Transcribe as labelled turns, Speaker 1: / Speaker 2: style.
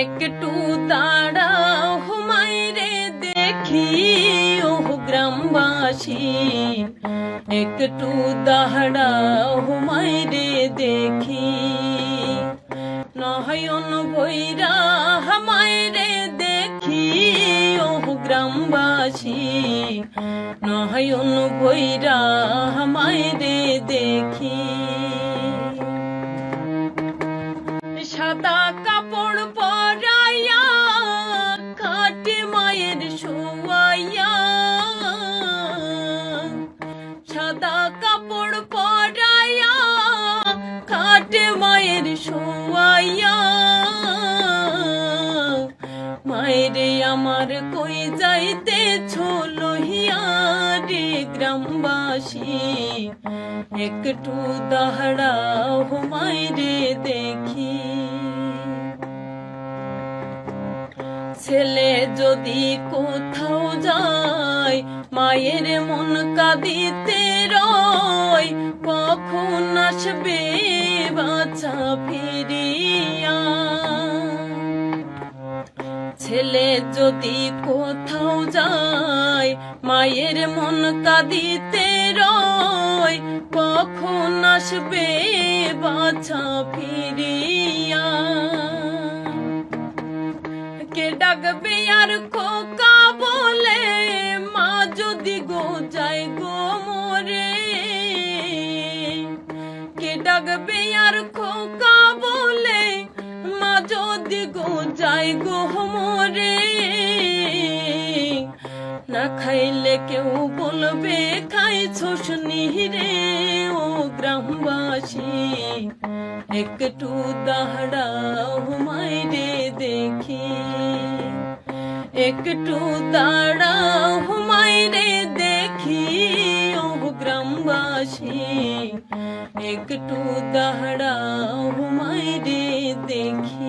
Speaker 1: একটু দাঁড়াও মাইরে দেখি ও গ্রামবাসী, একটু দাঁড়াও মাইরে দেখি। নয়ন ভৈরা মাইরে দেখি ও গ্রামবাসী, নয়ন ভৈরা মাইরে দেখি। সাদা কাপড় পরাইয়া খাটে মায়ের শোয়াইয়া, সাদা কাপড় পরাইয়া খাটে মায়ের শোয়াইয়া। মায়েরে আমার কই যাইতেছ লহিয়া রে গ্রামবাসী, একটু দাঁড়াও মায়েরে দেখি। ছেলে যদি কোথাও যায় মায়ের মন কাঁদিতে রয়, কখন আসবে বাচ্চা ফিরিয়া। ছেলে যদি কোথাও যায় মায়ের মন কাঁদিতে রয়, কখন আসবে বাচ্চা ফিরিয়া। কে ডাকবে আর খোকা বলে মা যদি গো যায় গো মোরে, কে ডাকবে আর খোকা বলে মা যদি গো যায় গো মোরে। না খাইলে কেউ বলবে খাইছোস নিরে ও গ্রামবাসী, একটু দাঁড়াও মাইরে দেখি। একটু দাঁড়াও মাইরে দেখি ও গ্রামবাসী, একটু দাঁড়াও মাইরে দেখি।